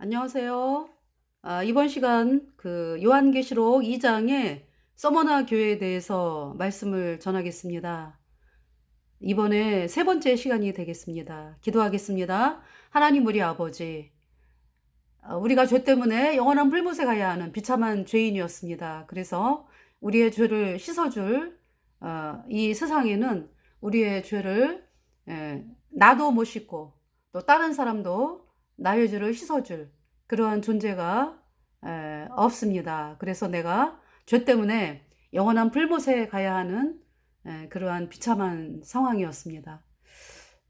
안녕하세요. 이번 시간 요한계시록 2장의 서머나 교회에 대해서 말씀을 전하겠습니다. 이번에 세 번째 시간이 되겠습니다. 기도하겠습니다. 하나님 우리 아버지, 우리가 죄 때문에 영원한 불못에 가야 하는 비참한 죄인이었습니다. 그래서 우리의 죄를 씻어줄 이 세상에는 우리의 죄를 나도 못 씻고 또 다른 사람도 나의 죄를 씻어줄 그러한 존재가 없습니다. 그래서 내가 죄 때문에 영원한 불못에 가야 하는 그러한 비참한 상황이었습니다.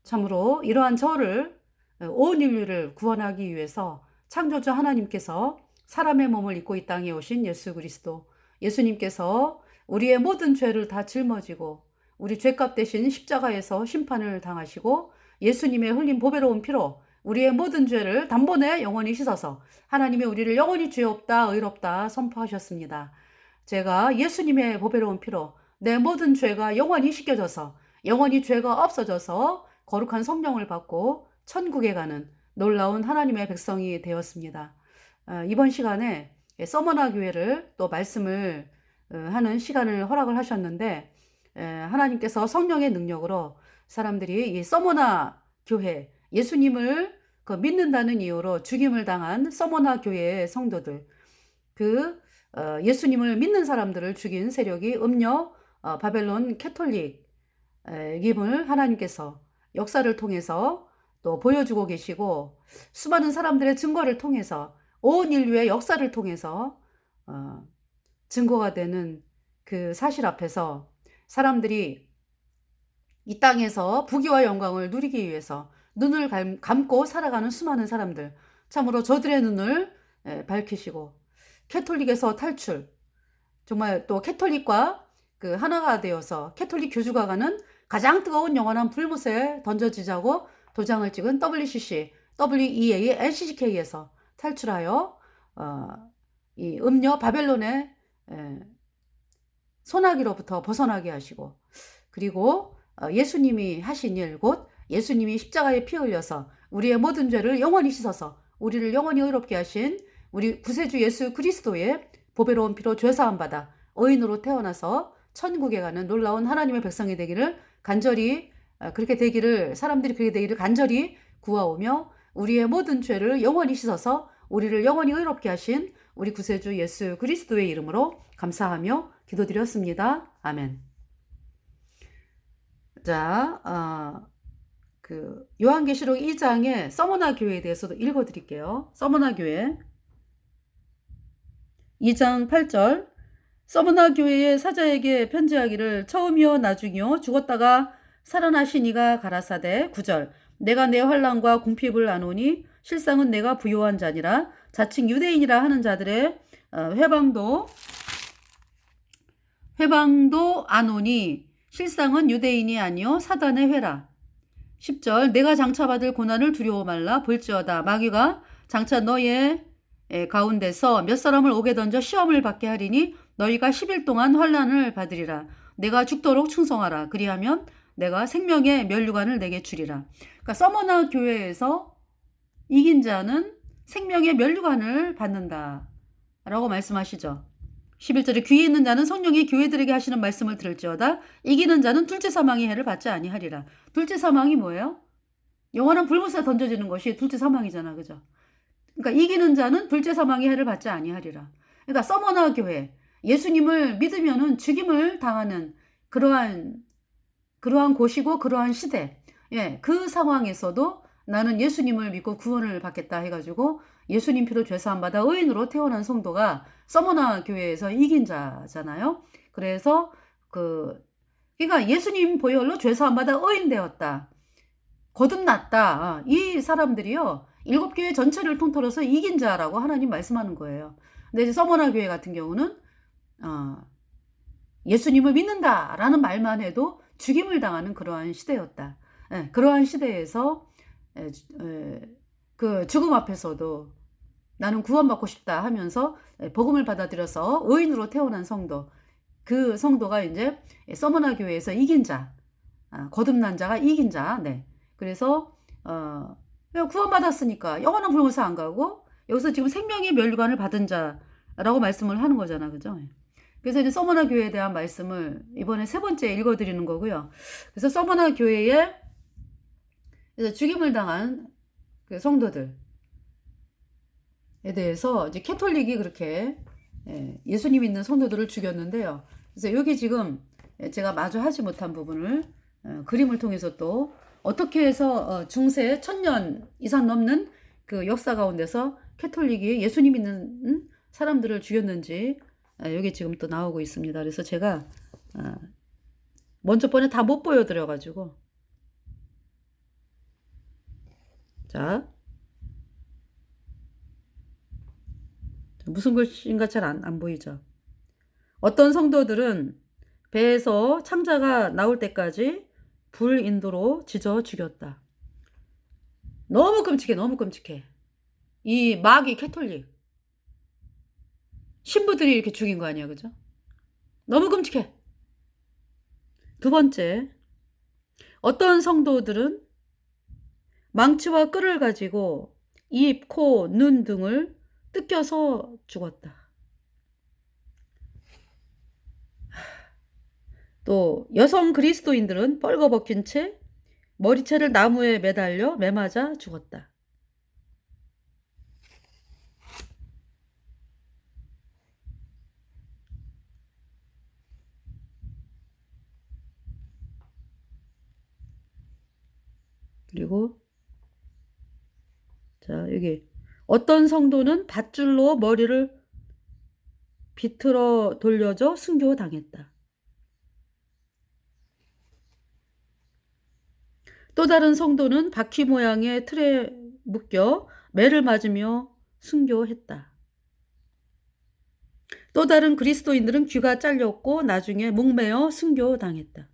참으로 이러한 저를 온 인류를 구원하기 위해서 창조주 하나님께서 사람의 몸을 입고 이 땅에 오신 예수 그리스도, 예수님께서 우리의 모든 죄를 다 짊어지고 우리 죄값 대신 십자가에서 심판을 당하시고 예수님의 흘린 보배로운 피로 우리의 모든 죄를 단번에 영원히 씻어서 하나님의 우리를 영원히 죄 없다 의롭다 선포하셨습니다. 제가 예수님의 보배로운 피로 내 모든 죄가 영원히 씻겨져서 영원히 죄가 없어져서 거룩한 성령을 받고 천국에 가는 놀라운 하나님의 백성이 되었습니다. 이번 시간에 서머나 교회를 또 말씀을 하는 시간을 허락을 하셨는데 하나님께서 성령의 능력으로 사람들이 이 서머나 교회 예수님을 믿는다는 이유로 죽임을 당한 서머나 교회의 성도들 예수님을 믿는 사람들을 죽인 세력이 음녀 바벨론 캐톨릭임을 하나님께서 역사를 통해서 또 보여주고 계시고 수많은 사람들의 증거를 통해서 온 인류의 역사를 통해서 증거가 되는 그 사실 앞에서 사람들이 이 땅에서 부귀와 영광을 누리기 위해서 눈을 감고 살아가는 수많은 사람들, 참으로 저들의 눈을 밝히시고 캐톨릭에서 탈출, 정말 또 캐톨릭과 하나가 되어서 캐톨릭 교주가 가는 가장 뜨거운 영원한 불못에 던져지자고 도장을 찍은 WCC, WEA, LCCK에서 탈출하여 이 음녀 바벨론의 소나기로부터 벗어나게 하시고, 그리고 예수님이 하신 일, 곧 예수님이 십자가에 피 흘려서 우리의 모든 죄를 영원히 씻어서 우리를 영원히 의롭게 하신 우리 구세주 예수 그리스도의 보배로운 피로 죄사함 받아 의인으로 태어나서 천국에 가는 놀라운 하나님의 백성이 되기를 간절히 그렇게 되기를 사람들이 그렇게 되기를 간절히 구하오며 우리의 모든 죄를 영원히 씻어서 우리를 영원히 의롭게 하신 우리 구세주 예수 그리스도의 이름으로 감사하며 기도드렸습니다. 아멘. 자, 요한계시록 2장의 서머나 교회에 대해서도 읽어드릴게요. 서머나 교회 2장 8절 서머나 교회의 사자에게 편지하기를 처음이요 나중이요 죽었다가 살아나신 이가 가라사대 9절 내가 내 환난과 궁핍을 아노니 실상은 내가 부요한 자니라 자칭 유대인이라 하는 자들의 회방도 아노니 실상은 유대인이 아니요 사단의 회라 10절 내가 장차받을 고난을 두려워 말라 볼지어다 마귀가 장차 너의 가운데서 몇 사람을 옥에 던져 시험을 받게 하리니 너희가 10일 동안 환난을 받으리라. 내가 죽도록 충성하라. 그리하면 내가 생명의 면류관을 내게 주리라. 그러니까 서머나 교회에서 이긴 자는 생명의 면류관을 받는다. 라고 말씀하시죠. 11절에 귀에 있는 자는 성령이 교회들에게 하시는 말씀을 들을지어다. 이기는 자는 둘째 사망의 해를 받지 아니하리라. 둘째 사망이 뭐예요? 영원한 불못에 던져지는 것이 둘째 사망이잖아. 그죠? 그러니까 이기는 자는 둘째 사망의 해를 받지 아니하리라. 그러니까 서머나 교회 예수님을 믿으면은 죽임을 당하는 그러한 곳이고 그러한 시대. 그 상황에서도 나는 예수님을 믿고 구원을 받겠다 해가지고 예수님 피로 죄사함 받아 의인으로 태어난 성도가 서머나 교회에서 이긴 자잖아요. 그래서 그러니까 예수님 보혈로 죄사함 받아 의인 되었다. 거듭났다. 이 사람들이요. 7교회 전체를 통틀어서 이긴 자라고 하나님 말씀하는 거예요. 근데 이제 서머나 교회 같은 경우는 예수님을 믿는다라는 말만 해도 죽임을 당하는 그러한 시대였다. 그러한 시대에서 그 죽음 앞에서도 나는 구원받고 싶다 하면서 복음을 받아들여서 의인으로 태어난 성도, 그 성도가 이제 서머나 교회에서 이긴 자, 거듭난 자가 이긴 자. 네. 그래서 구원받았으니까 영원한 불못에 안 가고 여기서 지금 생명의 멸류관을 받은 자라고 말씀을 하는 거잖아. 그죠? 그래서 이제 서머나 교회에 대한 말씀을 이번에 세 번째 읽어드리는 거고요. 그래서 서머나 교회에 죽임을 당한 그 성도들에 대해서 이제 캐톨릭이 그렇게 예수님 믿는 성도들을 죽였는데요. 그래서 여기 지금 제가 마주 하지 못한 부분을 그림을 통해서 또 어떻게 해서 중세 1000년 이상 넘는 그 역사 가운데서 캐톨릭이 예수님 믿는 사람들을 죽였는지 여기 지금 또 나오고 있습니다. 그래서 제가 먼저 번에 다 못 보여드려가지고 자 무슨 글씨인가 잘 안 보이죠. 어떤 성도들은 배에서 창자가 나올 때까지 불인도로 지져 죽였다. 너무 끔찍해, 너무 끔찍해. 이 마귀 캐톨릭 신부들이 이렇게 죽인 거 아니야, 그죠? 너무 끔찍해. 두 번째, 어떤 성도들은 망치와 끌을 가지고 입, 코, 눈 등을 뜯겨서 죽었다. 또 여성 그리스도인들은 뻘거벗긴 채 머리채를 나무에 매달려 매맞아 죽었다. 그리고 자 여기 어떤 성도는 밧줄로 머리를 비틀어 돌려져 순교당했다. 또 다른 성도는 바퀴 모양의 틀에 묶여 매를 맞으며 순교했다. 또 다른 그리스도인들은 귀가 잘렸고 나중에 목매어 순교당했다.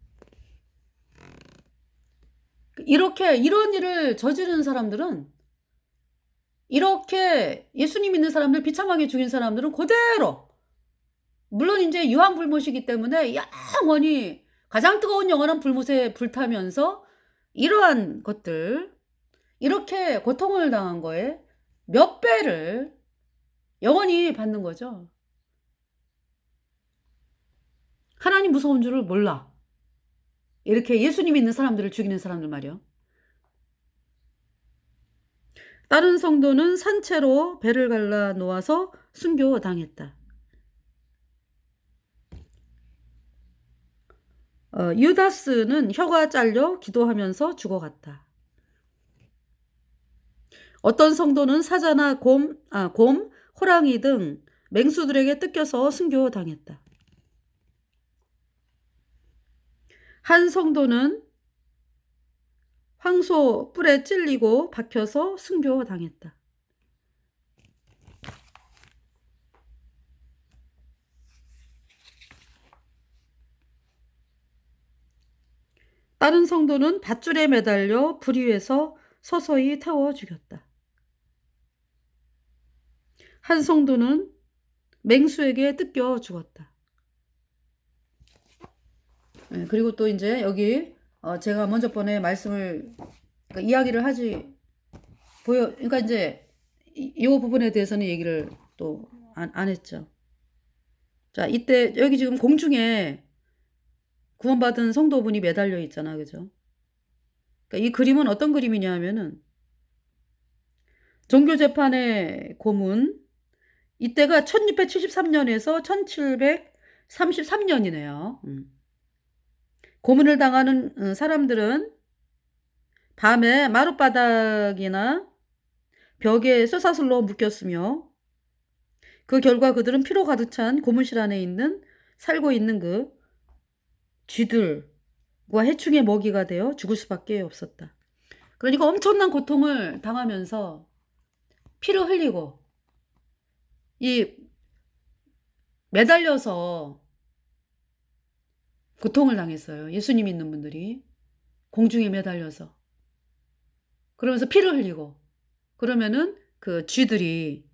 이렇게 이런 일을 저지른 사람들은 이렇게 예수님 믿는 사람들 비참하게 죽인 사람들은 그대로 물론 이제 유황불못이기 때문에 영원히 가장 뜨거운 영원한 불못에 불타면서 이러한 것들 이렇게 고통을 당한 거에 몇 배를 영원히 받는 거죠. 하나님 무서운 줄을 몰라. 이렇게 예수님 믿는 사람들을 죽이는 사람들 말이요. 다른 성도는 산채로 배를 갈라 놓아서 순교당했다. 유다스는 혀가 잘려 기도하면서 죽어갔다. 어떤 성도는 사자나 곰, 호랑이 등 맹수들에게 뜯겨서 순교당했다. 한 성도는 황소 뿔에 찔리고 박혀서 순교당했다. 다른 성도는 밧줄에 매달려 불 위에서 서서히 태워 죽였다. 한 성도는 맹수에게 뜯겨 죽었다. 그리고 또 이제 여기 제가 먼저 번에 말씀을 그러니까 이야기를 하지 그러니까 이제 이 부분에 대해서는 얘기를 또 안 했죠. 자, 이때 여기 지금 공중에 구원받은 성도분이 매달려 있잖아, 그죠? 그러니까 이 그림은 어떤 그림이냐 하면은 종교재판의 고문 이때가 1673년에서 1733년이네요. 고문을 당하는 사람들은 밤에 마룻바닥이나 벽에 쇠사슬로 묶였으며 그 결과 그들은 피로 가득 찬 고문실 안에 살고 있는 그 쥐들과 해충의 먹이가 되어 죽을 수밖에 없었다. 그러니까 엄청난 고통을 당하면서 피를 흘리고 이 매달려서 고통을 당했어요. 예수님 믿는 분들이 공중에 매달려서 그러면서 피를 흘리고 그러면은 그 쥐들과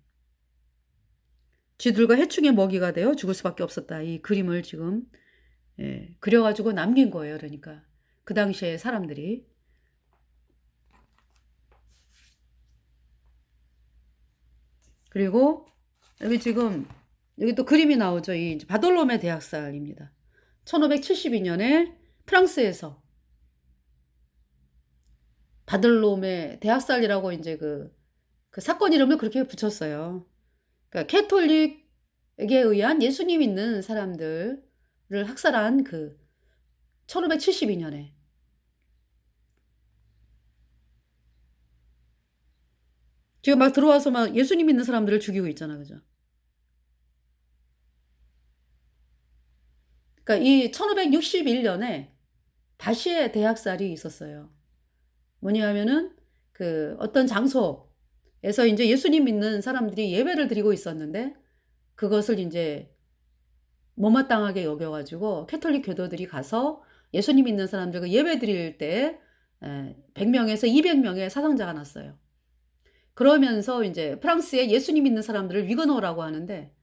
해충의 먹이가 되어 죽을 수밖에 없었다. 이 그림을 지금 그려가지고 남긴 거예요. 그러니까 그 당시에 사람들이 그리고 여기 지금 여기 또 그림이 나오죠. 이 이제 바돌로메 대학살입니다. 1572년에 프랑스에서 바돌로메 대학살이라고 이제 그 사건 이름을 그렇게 붙였어요. 그러니까 캐톨릭에 의한 예수님 믿는 사람들을 학살한 그 1572년에 지금 막 들어와서 막 예수님 믿는 사람들을 죽이고 있잖아. 그죠? 그러니까 이 1561년에 다시의 대학살이 있었어요. 뭐냐 하면은 그 어떤 장소에서 이제 예수님 믿는 사람들이 예배를 드리고 있었는데 그것을 이제 못마땅하게 여겨가지고 캐톨릭 교도들이 가서 예수님 믿는 사람들 그 예배 드릴 때 100명에서 200명의 사상자가 났어요. 그러면서 이제 프랑스에 예수님 믿는 사람들을 위그노라고 하는데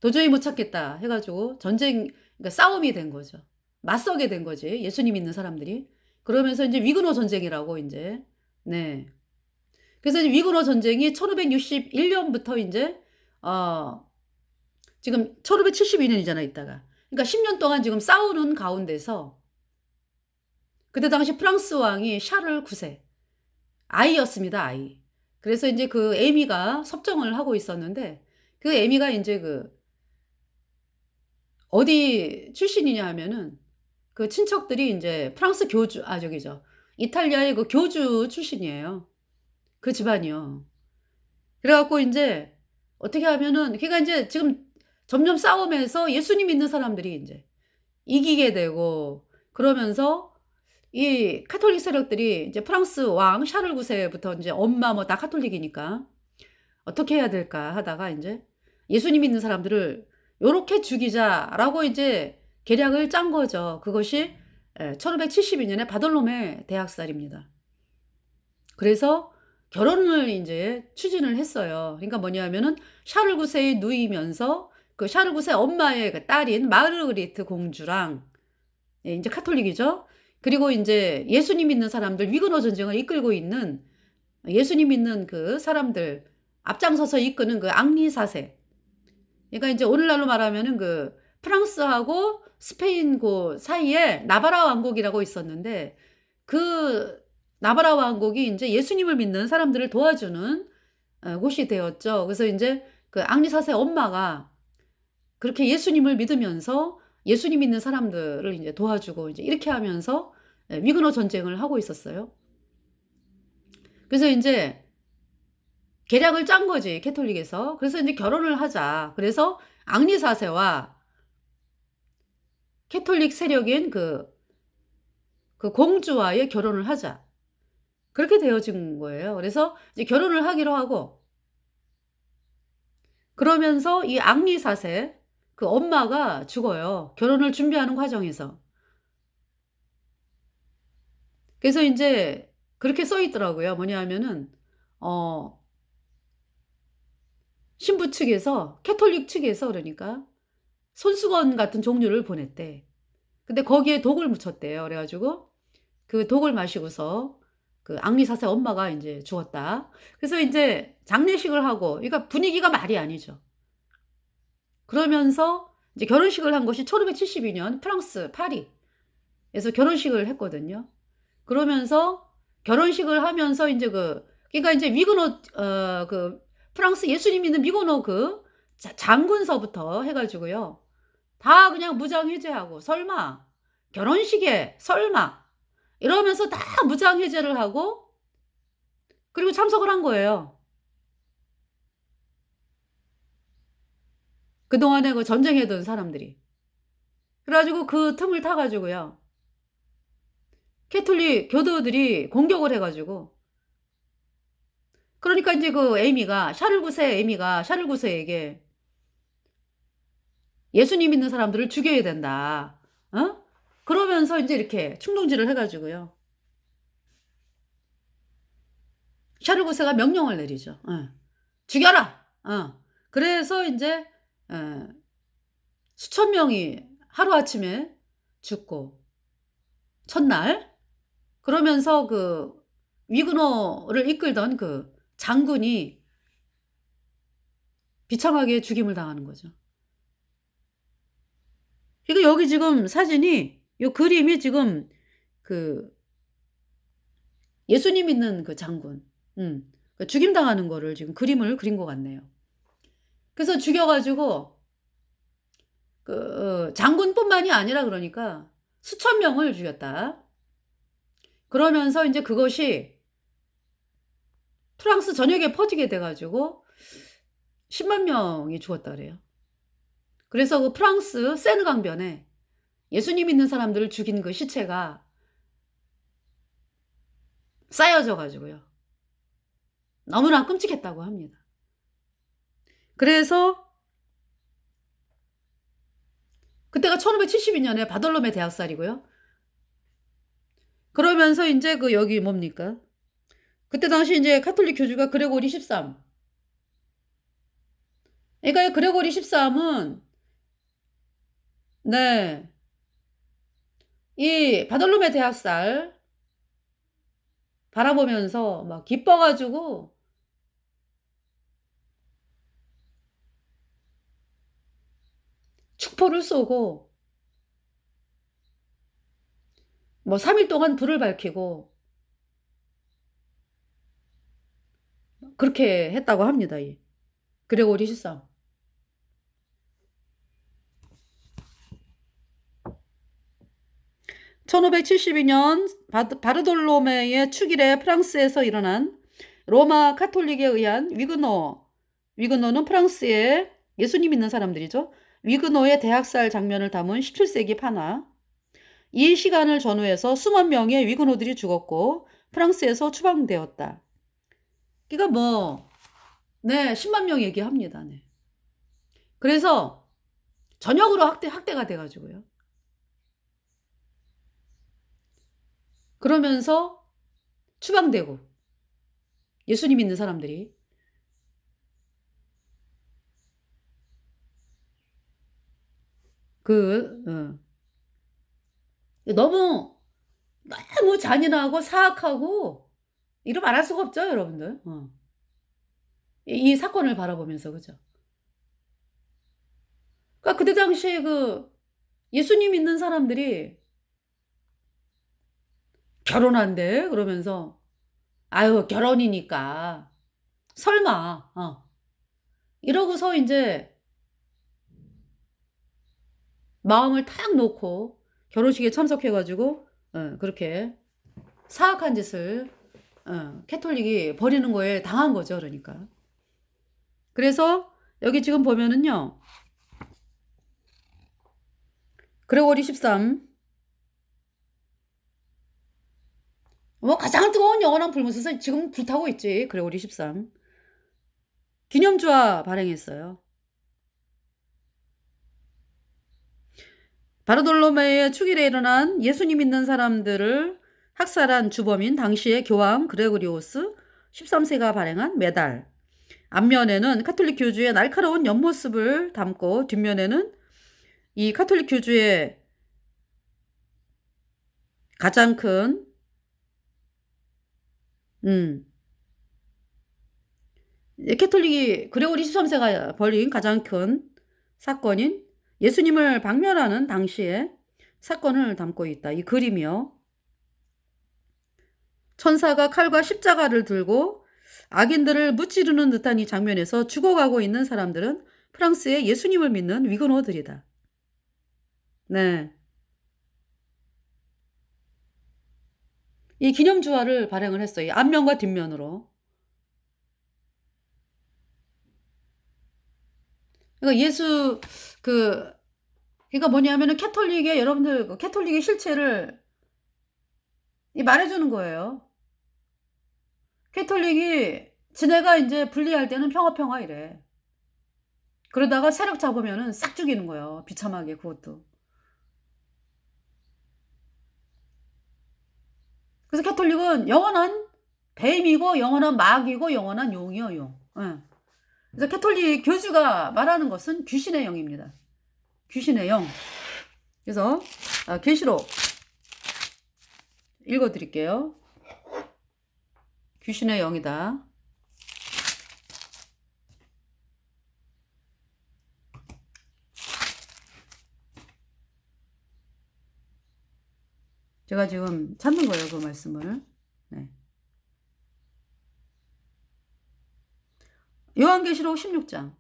도저히 못 찾겠다 해가지고 그러니까 싸움이 된 거죠. 맞서게 된 거지. 예수님 믿는 사람들이. 그러면서 이제 위그노 전쟁이라고 이제, 네. 그래서 이제 위그노 전쟁이 1561년부터 이제, 지금 1572년이잖아, 이따가. 그러니까 10년 동안 지금 싸우는 가운데서 그때 당시 프랑스 왕이 샤를 9세. 아이였습니다, 아이. 그래서 이제 그 에미가 섭정을 하고 있었는데 그 에미가 이제 어디 출신이냐 하면은 그 친척들이 이제 프랑스 교주, 저기죠. 이탈리아의 그 교주 출신이에요. 그 집안이요. 그래갖고 이제 어떻게 하면은, 그러니까 이제 지금 점점 싸움에서 예수님 믿는 사람들이 이제 이기게 되고 그러면서 이 카톨릭 세력들이 이제 프랑스 왕 샤를 9세부터 이제 엄마 뭐 다 카톨릭이니까 어떻게 해야 될까 하다가 이제 예수님 믿는 사람들을 요렇게 죽이자라고 이제 계략을 짠 거죠. 그것이 1572년에 바돌로메 대학살입니다. 그래서 결혼을 이제 추진을 했어요. 그러니까 뭐냐면은 샤를 9세의 누이면서 그 샤를 9세 엄마의 그 딸인 마르그리트 공주랑 이제 카톨릭이죠. 그리고 이제 예수님 믿는 사람들 위그노 전쟁을 이끌고 있는 예수님 믿는 그 사람들 앞장서서 이끄는 그 앙리 4세. 그러니까 이제 오늘날로 말하면은 그 프랑스하고 스페인 그 사이에 나바라 왕국이라고 있었는데 그 나바라 왕국이 이제 예수님을 믿는 사람들을 도와주는 곳이 되었죠. 그래서 이제 그 앙리 4세 엄마가 그렇게 예수님을 믿으면서 예수님 믿는 사람들을 이제 도와주고 이제 이렇게 하면서 위그노 전쟁을 하고 있었어요. 그래서 이제 계략을 짠 거지, 캐톨릭에서. 그래서 이제 결혼을 하자. 그래서 앙리 4세와 캐톨릭 세력인 그 공주와의 결혼을 하자. 그렇게 되어진 거예요. 그래서 이제 결혼을 하기로 하고, 그러면서 이 앙리 4세, 그 엄마가 죽어요. 결혼을 준비하는 과정에서. 그래서 이제 그렇게 써 있더라고요. 뭐냐 하면은, 신부 측에서, 캐톨릭 측에서 그러니까 손수건 같은 종류를 보냈대. 근데 거기에 독을 묻혔대요. 그래가지고 그 독을 마시고서 그 앙리 4세 엄마가 이제 죽었다. 그래서 이제 장례식을 하고, 그러니까 분위기가 말이 아니죠. 그러면서 이제 결혼식을 한 것이 1572년 프랑스 파리에서 결혼식을 했거든요. 그러면서 결혼식을 하면서 이제 그러니까 이제 위그노 그 프랑스 예수님 믿는 위그노 그 장군서부터 해가지고요. 다 그냥 무장해제하고 설마 결혼식에 설마 이러면서 다 무장해제를 하고 그리고 참석을 한 거예요. 그동안에 그 전쟁해둔 사람들이. 그래가지고 그 틈을 타가지고요. 캐톨릭 교도들이 공격을 해가지고 그러니까 이제 그 에이미가 샤를 9세 에이미가 샤를 9세에게 예수님 믿는 사람들을 죽여야 된다. 그러면서 이제 이렇게 충동질을 해가지고요. 샤를 9세가 명령을 내리죠. 죽여라. 그래서 이제 수천 명이 하루아침에 죽고 첫날 그러면서 그 위그노를 이끌던 그 장군이 비참하게 죽임을 당하는 거죠. 그러니까 여기 지금 사진이 요 그림이 지금 그 예수님 있는 그 장군 그 죽임 당하는 거를 지금 그림을 그린 것 같네요. 그래서 죽여 가지고 그 장군뿐만이 아니라 그러니까 수천 명을 죽였다. 그러면서 인제 그것이 프랑스 전역에 퍼지게 돼 가지고 10만 명이 죽었다 그래요. 그래서 그 프랑스 세느 강변에 예수님 믿는 사람들을 죽인 그 시체가 쌓여져 가지고요. 너무나 끔찍했다고 합니다. 그래서 그때가 1572년에 바돌로메 대학살이고요. 그러면서 인제 그 여기 뭡니까? 그때 당시 인제 가톨릭 교주가 그레고리 13. 그러니까 그레고리 13은 네. 이 바돌로메 대학살 바라보면서 막 기뻐 가지고 축포를 쏘고 뭐 3일 동안 불을 밝히고 그렇게 했다고 합니다. 이 그레고리 13. 1572년 바르돌로메의 축일에 프랑스에서 일어난 로마 카톨릭에 의한 위그노는 프랑스의 예수님 믿는 사람들이죠. 위그노의 대학살 장면을 담은 17세기 판화. 이 시간을 전후해서 수만 명의 위그노들이 죽었고 프랑스에서 추방되었다. 그러니까 뭐 네, 10만 명 얘기합니다. 네. 그래서 전역으로 학대가 돼 가지고요. 그러면서 추방되고 예수님 믿는 사람들이 그 너무 너무 잔인하고 사악하고 이루 말할 수가 없죠, 여러분들. 이 사건을 바라보면서 그죠? 그러니까 그때 당시에 그 예수님 믿는 사람들이 "결혼한대." 그러면서 "아유 결혼이니까 설마." 이러고서 인제 마음을 탁 놓고 결혼식에 참석해 가지고 그렇게 사악한 짓을 캐톨릭이 벌이는 거에 당한 거죠 그러니까. 그래서 여기 지금 보면은요. 그레고리 13 뭐 가장 뜨거운 영원한 불못에서 지금 불타고 있지 그레고리 13. 기념주화 발행했어요. 바르돌로메의 축일에 일어난 예수님 믿는 사람들을 학살한 주범인 당시의 교황 그레고리오스 13세가 발행한 메달. 앞면에는 카톨릭 교주의 날카로운 옆모습을 담고 뒷면에는 이 카톨릭 교주의 가장 큰 캐톨릭이 그레고리 13세가 벌인 가장 큰 사건인 예수님을 박멸하는 당시의 사건을 담고 있다. 이 그림이요. 천사가 칼과 십자가를 들고 악인들을 무찌르는 듯한 이 장면에서 죽어가고 있는 사람들은 프랑스의 예수님을 믿는 위그노들이다. 네. 이 기념주화를 발행을 했어요. 앞면과 뒷면으로. 그러니까 예수 그 그러니까 뭐냐면은 캐톨릭의 여러분들 캐톨릭의 실체를 이 말해주는 거예요. 캐톨릭이 지네가 인제 분리할 때는 평화 이래. 그러다가 세력 잡으면은 싹 죽이는 거예요. 비참하게 그것도. 그래서 캐톨릭은 영원한 뱀이고 영원한 마귀고 영원한 용이요, 용. 예. 그래서 캐톨릭 교주가 말하는 것은 귀신의 영입니다. 귀신의 영. 그래서 계시록 읽어 드릴게요. 귀신의 영이다. 제가 지금 찾는 거예요, 그 말씀을. 네. 요한계시록 16장.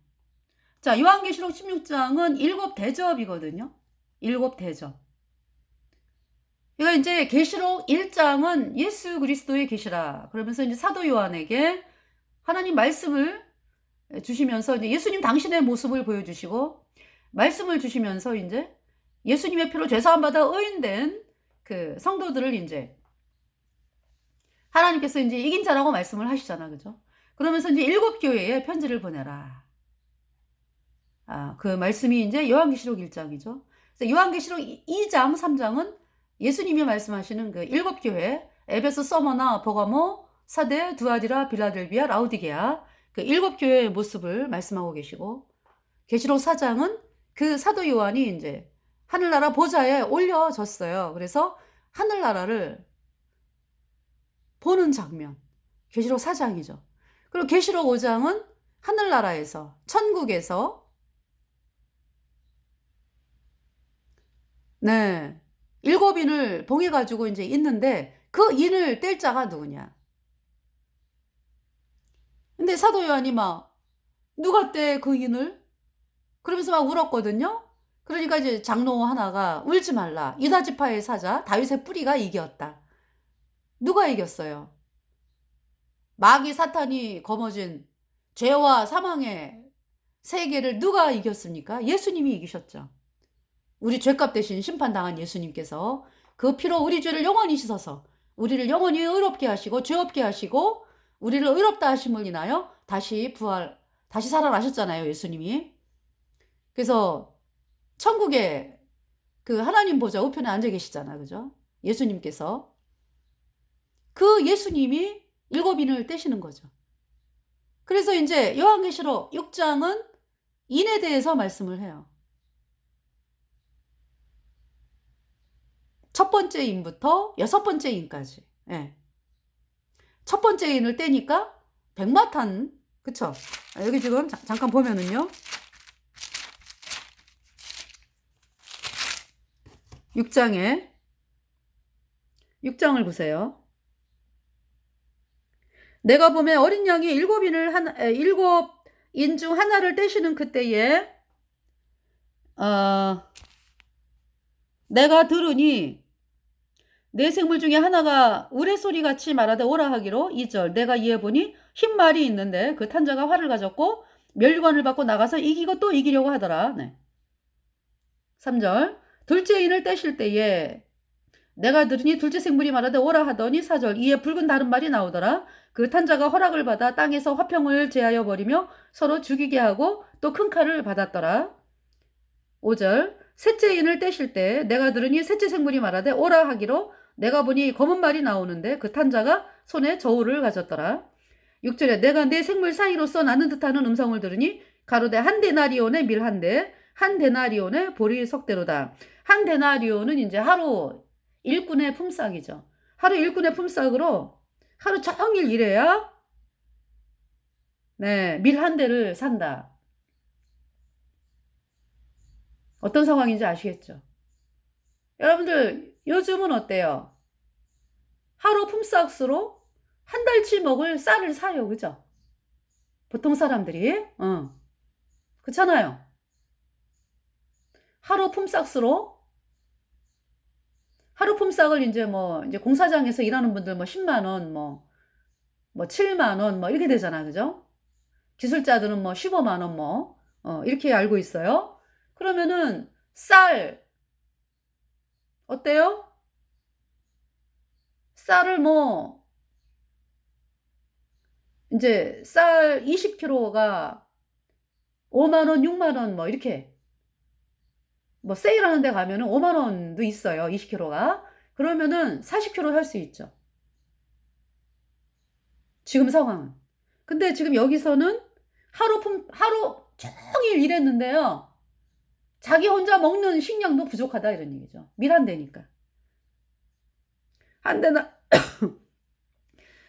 자, 요한계시록 16장은 7대접이거든요. 7대접. 그러니까 이제 계시록 1장은 예수 그리스도의 계시라. 그러면서 이제 사도 요한에게 하나님 말씀을 주시면서 이제 예수님 당신의 모습을 보여주시고 말씀을 주시면서 이제 예수님의 피로 죄사함 받아 의인된 그 성도들을 이제 하나님께서 이제 이긴 자라고 말씀을 하시잖아, 그죠? 그러면서 이제 7교회에 편지를 보내라. 그 말씀이 이제 요한계시록 1장이죠. 그래서 요한계시록 2장, 3장은 예수님이 말씀하시는 그 7교회, 에베소, 서머나, 버가모, 사데, 두아디라, 빌라델비아, 라우디게아, 그 7교회의 모습을 말씀하고 계시고, 계시록 4장은 그 사도 요한이 이제 하늘나라 보좌에 올려졌어요. 그래서 하늘나라를 보는 장면, 계시록 4장이죠. 그리고 계시록 5장은 하늘나라에서, 천국에서, 네, 7인을 봉해가지고 이제 있는데 그 인을 뗄 자가 누구냐? 근데 사도 요한이 막 누가 떼 그 인을? 그러면서 막 울었거든요. 그러니까 이제 장로 하나가 울지 말라. 유다 지파의 사자 다윗의 뿌리가 이겼다. 누가 이겼어요? 마귀 사탄이 거머쥔 죄와 사망의 세계를 누가 이겼습니까? 예수님이 이기셨죠. 우리 죄값 대신 심판당한 예수님께서 그 피로 우리 죄를 영원히 씻어서 우리를 영원히 의롭게 하시고 죄 없게 하시고 우리를 의롭다 하심을 인하여 다시 살아나셨잖아요, 예수님이. 그래서 천국에 그 하나님 보좌 우편에 앉아 계시잖아요, 그죠? 예수님께서. 그 예수님이 7인을 떼시는 거죠. 그래서 이제 요한계시록 6장은 인에 대해서 말씀을 해요. 첫 번째 인부터 6번째 인까지. 예. 첫 번째 인을 떼니까 백마탄, 그쵸? 여기 지금 잠깐 보면은요. 6장을 보세요. 내가 보면 어린 양이 7인 중 하나를 떼시는 그때에 내가 들으니 내 생물 중에 하나가 우레소리같이 말하되 오라 하기로 2절 내가 이에 보니 흰 말이 있는데 그 탄자가 활을 가졌고 멸관을 받고 나가서 이기고 또 이기려고 하더라. 네. 3절 둘째 인을 떼실 때에 내가 들으니 둘째 생물이 말하되 오라 하더니 4절 이에 붉은 다른 말이 나오더라. 그 탄자가 허락을 받아 땅에서 화평을 제하여 버리며 서로 죽이게 하고 또 큰 칼을 받았더라. 5절 셋째 인을 떼실 때 내가 들으니 셋째 생물이 말하되 오라 하기로 내가 보니 검은 말이 나오는데 그 탄자가 손에 저울을 가졌더라. 6절에 내가 내 생물 사이로서 나는 듯하는 음성을 들으니 가로되 한 데나리온에 밀 한 대, 한 데나리온에 보리 석대로다. 한 데나리온은 이제 하루 일꾼의 품삯이죠. 하루 일꾼의 품삯으로 하루 종일 일해야 네, 밀 한 대를 산다. 어떤 상황인지 아시겠죠? 여러분들 요즘은 어때요? 하루 품삯으로 한 달치 먹을 쌀을 사요. 그죠? 보통 사람들이 그렇잖아요. 하루 품삯으로 하루 품삯을 이제 이제 공사장에서 일하는 분들 10만 원, 7만 원 이렇게 되잖아. 그죠? 기술자들은 15만 원 이렇게 알고 있어요. 그러면은 쌀 어때요? 쌀을 이제 쌀 20kg가 5만 원, 6만 원 이렇게 세일하는 데 가면은 5만 원도 있어요. 20kg가. 그러면은 40kg 할 수 있죠. 지금 상황은. 근데 지금 여기서는 하루 종일 일했는데요. 자기 혼자 먹는 식량도 부족하다 이런 얘기죠. 밀 한 대니까.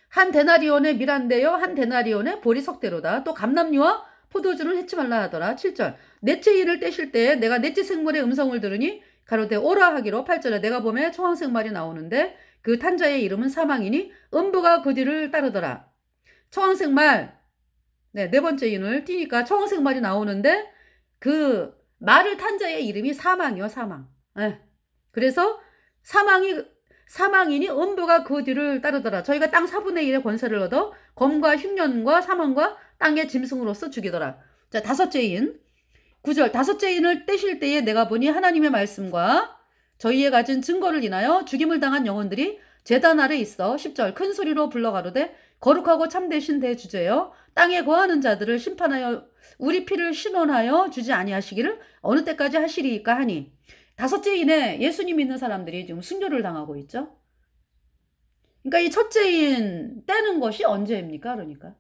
한 데나리온에 밀 한 대요. 한 데나리온에 보리 석대로다. 또 감람류와 포도주를 해치 말라 하더라. 7절 넷째 인을 떼실 때 내가 넷째 생물의 음성을 들으니 가로되 오라 하기로 8절에 내가 보매 청황색 말이 나오는데 그 탄자의 이름은 사망이니 음부가 그 뒤를 따르더라. 청황색 말, 네 번째 인을 띄니까 청황색 말이 나오는데 그 말을 탄 자의 이름이 사망이요, 사망. 네. 그래서 사망이니 음부가 그 뒤를 따르더라. 저희가 땅 4분의 1의 권세를 얻어 검과 흉년과 사망과 땅의 짐승으로서 죽이더라. 자, 다섯째 인. 9절 다섯째 인을 떼실 때에 내가 보니 하나님의 말씀과 저희의 가진 증거를 인하여 죽임을 당한 영혼들이 제단 아래 있어. 10절 큰 소리로 불러가로되 거룩하고 참되신 대주제여 땅에 거하는 자들을 심판하여 우리 피를 신원하여 주지 아니하시기를 어느 때까지 하시리이까 하니. 다섯째 인에 예수님 믿는 사람들이 지금 순교를 당하고 있죠. 그러니까 이 첫째 인 떼는 것이 언제입니까? 그러니까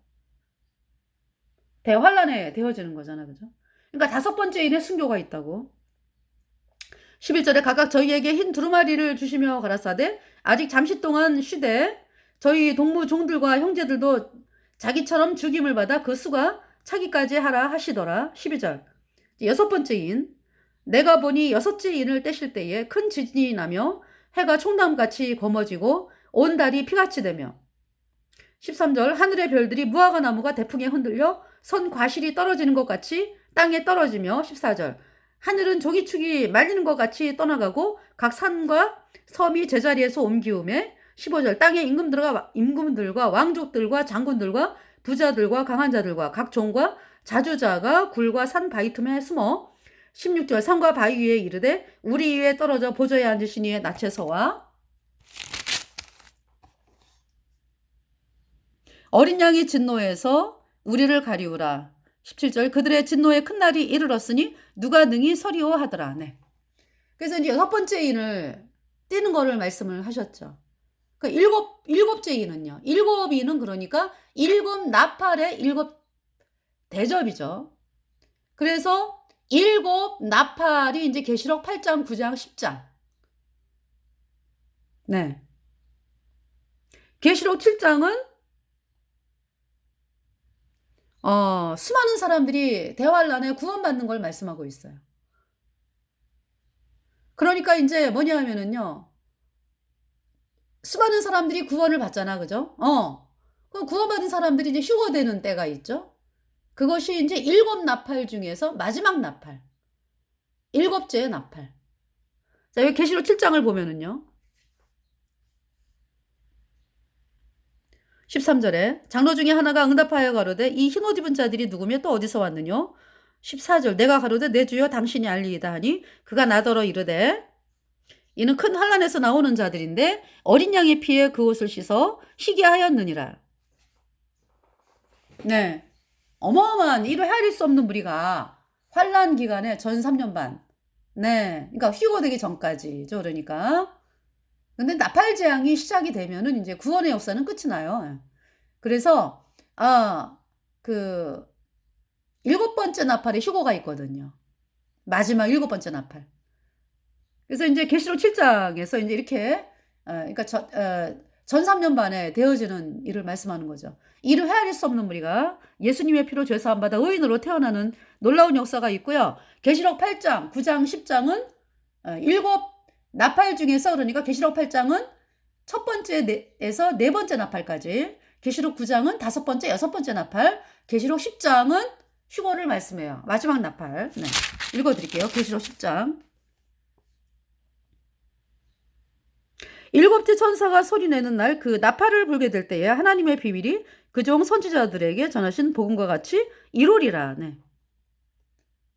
대환란에 되어지는 거잖아, 그죠? 그러니까 다섯 번째 인에 순교가 있다고. 11절에 각각 저희에게 흰 두루마리를 주시며 가라사대 아직 잠시 동안 쉬되 저희 동무 종들과 형제들도 자기처럼 죽임을 받아 그 수가 차기까지 하라 하시더라. 12절 여섯 번째 인 내가 보니 여섯째 인을 떼실 때에 큰 지진이 나며 해가 총나무같이 검어지고 온 달이 피같이 되며 13절 하늘의 별들이 무화과 나무가 대풍에 흔들려 선 과실이 떨어지는 것 같이 땅에 떨어지며 14절 하늘은 조기축이 말리는 것 같이 떠나가고 각 산과 섬이 제자리에서 옮기우매 15절 땅의 임금들과 왕족들과 장군들과 부자들과 강한 자들과 각 종과 자주자가 굴과 산 바위 틈에 숨어 16절 산과 바위 위에 이르되 우리 위에 떨어져 보좌에 앉으신 이의 낯에 서와 어린 양이 진노에서 우리를 가리우라. 17절 그들의 진노의 큰 날이 이르렀으니 누가 능히 서리오 하더라. 네. 그래서 이제 여섯 번째 인을 띄는 거를 말씀을 하셨죠. 그 일곱째 인은요. 일곱 인은 그러니까 일곱 나팔의 일곱 대접이죠. 그래서 일곱 나팔이 이제 계시록 8장, 9장, 10장. 네. 계시록 7장은 수많은 사람들이 대환란에 구원받는 걸 말씀하고 있어요. 그러니까 이제 뭐냐 하면은요. 수많은 사람들이 구원을 받잖아. 그죠? 그럼 구원받은 사람들이 이제 휴거되는 때가 있죠. 그것이 이제 일곱 나팔 중에서 마지막 나팔. 일곱째 나팔. 자, 여기 계시록 7장을 보면은요. 13절에 장로 중에 하나가 응답하여 가로되 이 흰옷 입은 자들이 누구며 또 어디서 왔느뇨? 14절 내가 가로되 내 주여 당신이 알리이다 하니 그가 나더러 이르되 이는 큰 환란에서 나오는 자들인데 어린 양의 피에 그 옷을 씻어 희게 하였느니라. 네, 어마어마한 이로 헤아릴 수 없는 무리가 환란 기간에 전 3년 반. 네, 그러니까 휴거되기 전까지죠. 그러니까. 근데 나팔 재앙이 시작이 되면은 이제 구원의 역사는 끝이 나요. 그래서 그 일곱 번째 나팔에 휴거가 있거든요. 마지막 일곱 번째 나팔. 그래서 이제 계시록 7장에서 이제 이렇게 그러니까 전 3년 반에 되어지는 일을 말씀하는 거죠. 이를 헤아릴 수 없는 무리가 예수님의 피로 죄 사함 받아 의인으로 태어나는 놀라운 역사가 있고요. 계시록 8장, 9장, 10장은 일곱 나팔 중에서 그러니까 계시록 8장은 첫 번째에서 네 번째 나팔까지, 계시록 9장은 다섯 번째, 여섯 번째 나팔, 계시록 10장은 휴거를 말씀해요. 마지막 나팔. 네, 읽어드릴게요. 계시록 10장. 일곱째 천사가 소리내는 날 그 나팔을 불게 될 때에 하나님의 비밀이 그종 선지자들에게 전하신 복음과 같이 이루리라. 네.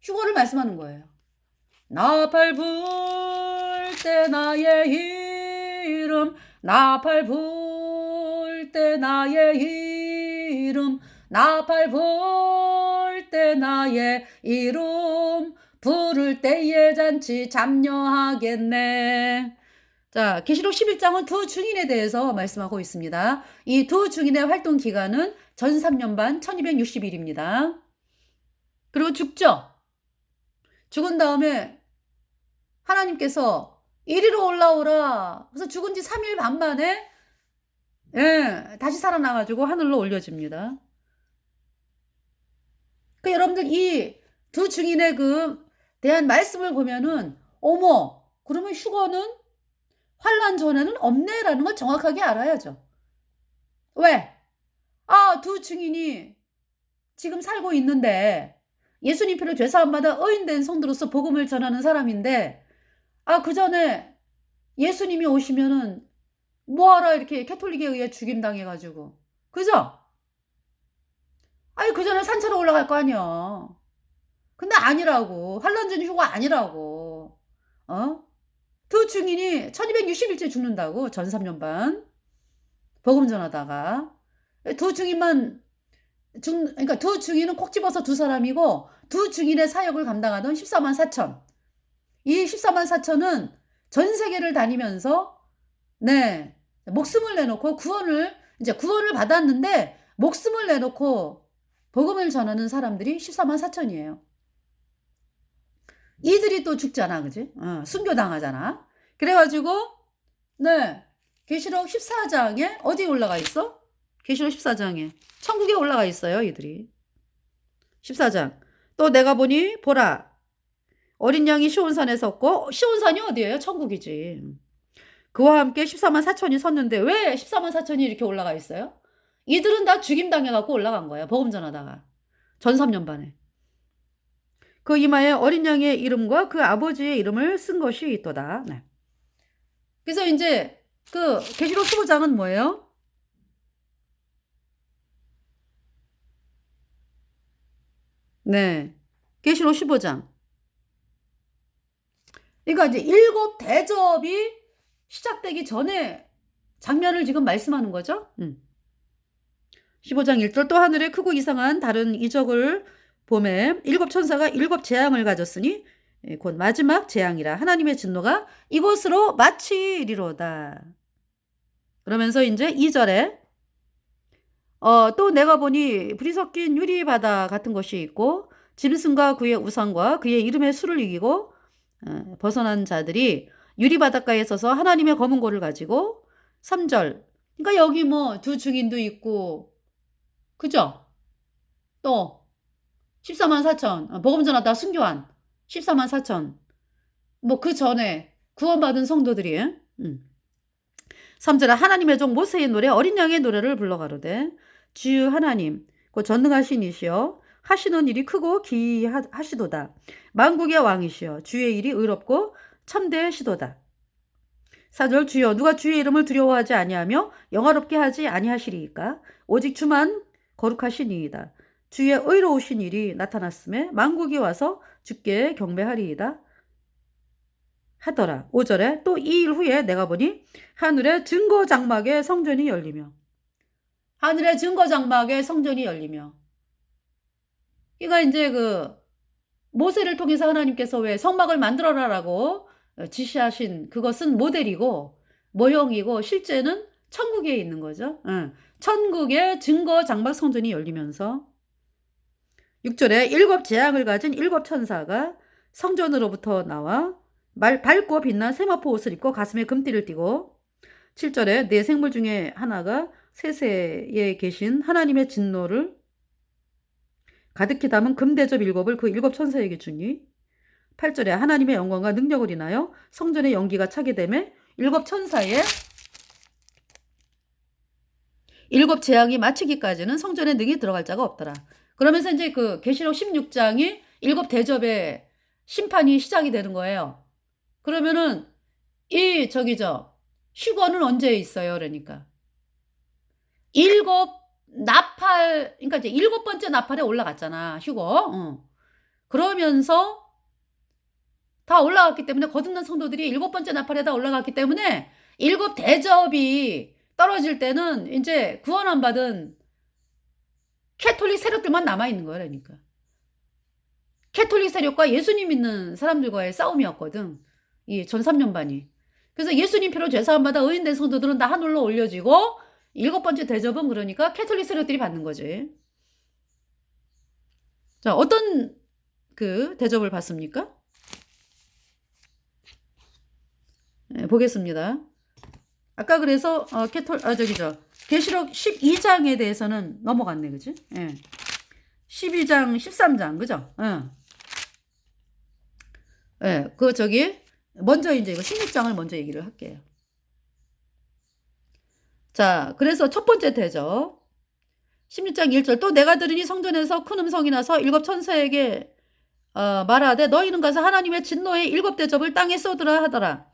휴거를 말씀하는 거예요. 나팔 불 때 나의 이름, 나팔 불 때 나의 이름, 나팔 불 때 나의 이름, 부를 때의 잔치 참여하겠네. 자, 계시록 11장은 두 증인에 대해서 말씀하고 있습니다. 이 두 증인의 활동 기간은 전 3년 반 1260일입니다. 그리고 죽죠. 죽은 다음에 하나님께서 이리로 올라오라. 그래서 죽은 지 3일 반 만에 다시 살아나가지고 하늘로 올려집니다. 여러분들 이 두 증인의 그 대한 말씀을 보면은 어머, 그러면 휴거는 환란 전에는 없네라는 걸 정확하게 알아야죠. 왜? 두 증인이 지금 살고 있는데 예수님 피로 죄사함 받아 의인된 성도로서 복음을 전하는 사람인데 그 전에 예수님이 오시면은 뭐하러 이렇게 캐톨릭에 의해 죽임당해가지고, 그죠? 그 전에 산차로 올라갈 거 아니야. 근데 아니라고. 환란전 휴가 아니라고. 두 증인이 1260일째 죽는다고. 전 3년 반 복음 전하다가 두 증인만 그러니까 두 증인은 콕 집어서 두 사람이고, 두 증인의 사역을 감당하던 14만 4천. 이 14만 4천은 전 세계를 다니면서 목숨을 내놓고 구원을 받았는데 목숨을 내놓고 복음을 전하는 사람들이 14만 4천이에요. 이들이 또 죽잖아, 그지? 순교당하잖아. 그래가지고 계시록 14장에 어디 올라가 있어? 계시록 14장에 천국에 올라가 있어요, 이들이. 14장. 또 내가 보니 보라, 어린 양이 시온산에 섰고, 시온산이 어디예요? 천국이지. 그와 함께 14만 4천이 섰는데 왜 14만 4천이 이렇게 올라가 있어요? 이들은 다 죽임당해갖고 올라간 거야, 복음 전하다가. 전 3년 반에. 그 이마에 어린 양의 이름과 그 아버지의 이름을 쓴 것이 있도다. 그래서 이제 그 계시록 15장은 뭐예요? 계시록 15장. 그러니까 이제 7 대접이 시작되기 전에 장면을 지금 말씀하는 거죠. 15장 1절. 또 하늘에 크고 이상한 다른 이적을 보매 7 천사가 7 재앙을 가졌으니 곧 마지막 재앙이라 하나님의 진노가 이곳으로 마치리로다. 그러면서 이제 2절에 또 내가 보니 불이 섞인 유리 바다 같은 것이 있고 짐승과 그의 우상과 그의 이름의 수를 이기고 벗어난 자들이 유리 바닷가에 서서 하나님의 검은 고를 가지고 3절. 그러니까 여기 뭐 두 증인도 있고, 그죠? 또 14만 4천 복음 전하다 순교한 14만 4천, 뭐 그 전에 구원받은 성도들이 3절에 하나님의 종 모세의 노래 어린 양의 노래를 불러가로되 주 하나님 곧 전능하신 이시여 하시는 일이 크고 기하시도다. 만국의 왕이시여 주의 일이 의롭고 참되시도다. 4절 주여 누가 주의 이름을 두려워하지 아니하며 영화롭게 하지 아니하시리이까 오직 주만 거룩하시니이다. 주의 의로우신 일이 나타났음에 만국이 와서 주께 경배하리이다 하더라. 5절에 또 이 일 후에 내가 보니 하늘의 증거 장막의 성전이 열리며, 하늘의 증거 장막의 성전이 열리며, 그러니까 이제 그 모세를 통해서 하나님께서 왜 성막을 만들어라라고 지시하신 그것은 모델이고 모형이고 실제는 천국에 있는 거죠. 천국의 증거 장막 성전이 열리면서 6절에 7 재앙을 가진 7 천사가 성전으로부터 나와 밝고 빛난 세마포 옷을 입고 가슴에 금띠를 띠고 7절에 네 생물 중에 하나가 세세에 계신 하나님의 진노를 가득히 담은 금대접 7을 그 7 천사에게 주니 8절에 하나님의 영광과 능력을 인하여 성전의 연기가 차게 되매 7 천사의 7 재앙이 마치기까지는 성전에 능히 들어갈 자가 없더라. 그러면서 이제 그 계시록 16장이 7 대접의 심판이 시작이 되는 거예요. 그러면은 휴거는 언제 있어요? 그러니까 7 나팔, 그러니까 이제 7번째 나팔에 올라갔잖아, 휴거. 그러면서 다 올라갔기 때문에, 거듭난 성도들이 7번째 나팔에 다 올라갔기 때문에 7 대접이 떨어질 때는 이제 구원 안 받은 캐톨릭 세력들만 남아있는 거야. 그러니까 캐톨릭 세력과 예수님 믿는 사람들과의 싸움이었거든, 이 전 3년 반이. 그래서 예수님 피로 죄사함 받아 의인된 성도들은 다 하늘로 올려지고 7번째 대접은 그러니까 캐톨릭 세력들이 받는 거지. 자, 어떤 그 대접을 받습니까? 보겠습니다. 아까 그래서 계시록 12장에 대해서는 넘어갔네, 그지? 12장, 13장, 그죠? 먼저 이제 이거 16장을 먼저 얘기를 할게요. 자, 그래서 첫 번째 대접. 16장 1절. 또 내가 들으니 성전에서 큰 음성이 나서 일곱 천사에게 말하되 너희는 가서 하나님의 진노의 일곱 대접을 땅에 쏟으라 하더라.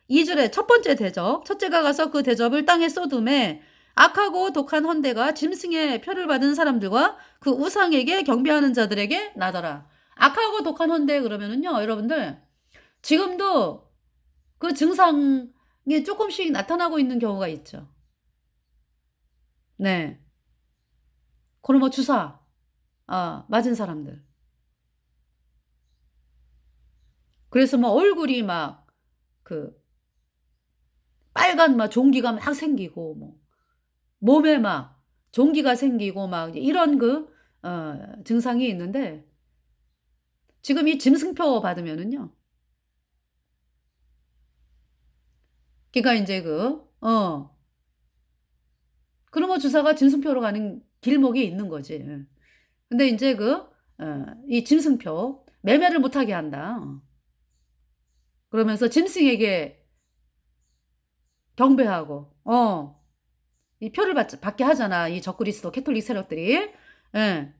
2절에 첫 번째 대접. 첫째가 가서 그 대접을 땅에 쏟음에 악하고 독한 헌대가 짐승의 표를 받은 사람들과 그 우상에게 경배하는 자들에게 나더라. 악하고 독한 헌대 그러면은요, 여러분들 지금도 그 증상이 조금씩 나타나고 있는 경우가 있죠. 네. 그럼 뭐 주사 맞은 사람들. 그래서 뭐 얼굴이 막 그 빨간 막 종기가 막 생기고 뭐 몸에 막 종기가 생기고 막 이런 그 증상이 있는데 지금 이 짐승표 받으면은요. 그러니까 이제 그런 거 주사가 짐승표로 가는 길목이 있는 거지. 예. 근데 이제 이 짐승표 매매를 못하게 한다. 그러면서 짐승에게 경배하고 이 표를 받게 하잖아. 이 적그리스도 캐톨릭 세력들이. 예.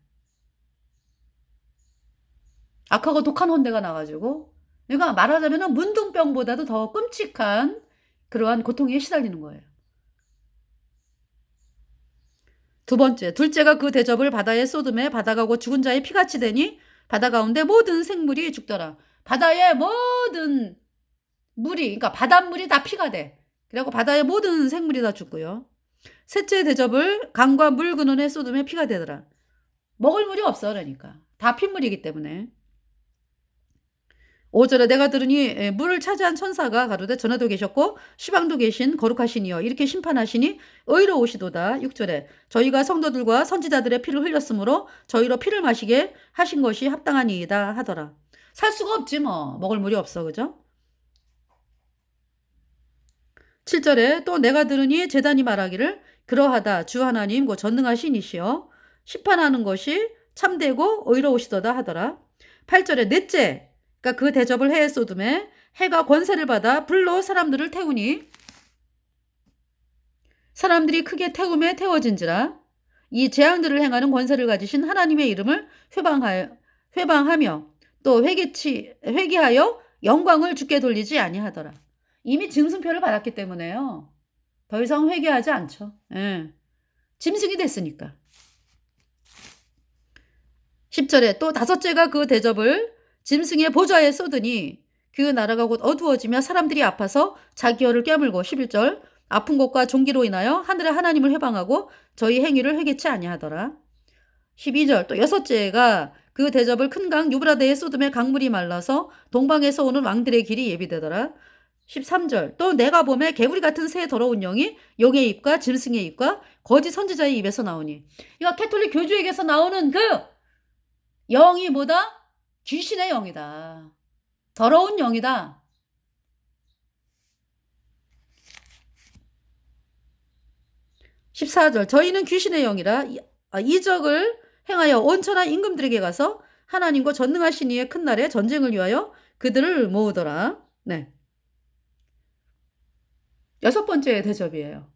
악하고 독한 혼대가 나가지고 그러니까 말하자면 문둥병보다도 더 끔찍한 그러한 고통에 시달리는 거예요. 두 번째, 둘째가 그 대접을 바다에 쏟음에 바다가고 죽은 자의 피같이 되니 바다 가운데 모든 생물이 죽더라. 바다의 모든 물이, 그러니까 바닷물이 다 피가 돼. 그래갖고 바다의 모든 생물이 다 죽고요. 셋째 대접을 강과 물 근원에 쏟음에 피가 되더라. 먹을 물이 없어, 그러니까. 다 핏물이기 때문에. 5절에 내가 들으니 물을 차지한 천사가 가로되 전에도 계셨고 시방도 계신 거룩하시니여 이렇게 심판하시니 의로우시도다. 6절에 저희가 성도들과 선지자들의 피를 흘렸으므로 저희로 피를 마시게 하신 것이 합당하니이다 하더라. 살 수가 없지 뭐. 먹을 물이 없어. 그죠? 7절에 또 내가 들으니 제단이 말하기를 그러하다 주 하나님 고 전능하시니시여 심판하는 것이 참되고 의로우시도다 하더라. 8절에 넷째 그러니까 그 대접을 해에 쏟음에 해가 권세를 받아 불로 사람들을 태우니 사람들이 크게 태움에 태워진지라 이 재앙들을 행하는 권세를 가지신 하나님의 이름을 회방하며 또 회개하여 영광을 주께 돌리지 아니하더라. 이미 증승표를 받았기 때문에요. 더 이상 회개하지 않죠. 예. 짐승이 됐으니까. 10절에 또 다섯째가 그 대접을 짐승의 보좌에 쏟으니 그 나라가 곧 어두워지며 사람들이 아파서 자기 혀를 깨물고 11절 아픈 것과 종기로 인하여 하늘의 하나님을 회방하고 저희 행위를 회개치 아니하더라. 12절 또 여섯째가 그 대접을 큰 강 유브라데에 쏟음에 강물이 말라서 동방에서 오는 왕들의 길이 예비되더라. 13절 또 내가 보매 개구리 같은 새 더러운 영이 용의 입과 짐승의 입과 거짓 선지자의 입에서 나오니 이거 캐톨릭 교주에게서 나오는 그 영이 뭐다? 귀신의 영이다. 더러운 영이다. 14절 저희는 귀신의 영이라 이적을 행하여 온천한 임금들에게 가서 하나님과 전능하신 이의 큰 날에 전쟁을 위하여 그들을 모으더라. 네. 여섯 번째 대접이에요.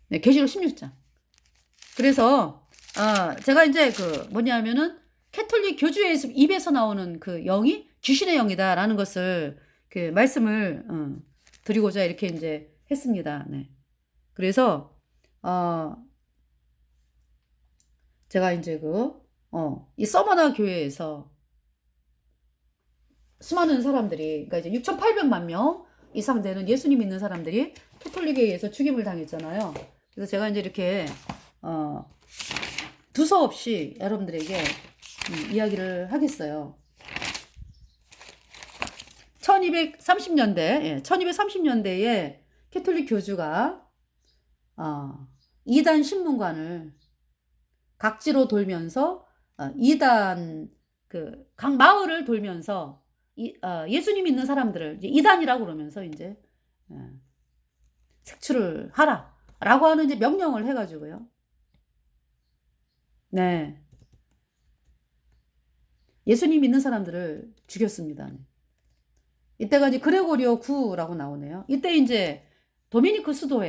네, 계시록 16장. 그래서 제가 이제 뭐냐면은 캐톨릭 교주의 입에서 나오는 그 영이 귀신의 영이다라는 것을 말씀을 드리고자 이렇게 이제 했습니다. 네. 그래서 제가 이제 이 서머나 교회에서 수많은 사람들이 그러니까 이제 6,800만 명 이상 되는 예수님 믿는 사람들이 캐톨릭에 의해서 죽임을 당했잖아요. 그래서 제가 이제 이렇게 두서없이 여러분들에게 이야기를 하겠어요. 1230년대, 1230년대에 캐톨릭 교주가 이단 신문관을 각지로 돌면서 이단 각 마을을 돌면서 예수님 믿는 사람들을 이제 이단이라고 그러면서 이제 색출을 하라라고 하는 이제 명령을 해가지고요. 네. 예수님 믿는 사람들을 죽였습니다. 이때가 이제 그레고리오 9라고 나오네요. 이때 이제 도미니크 수도에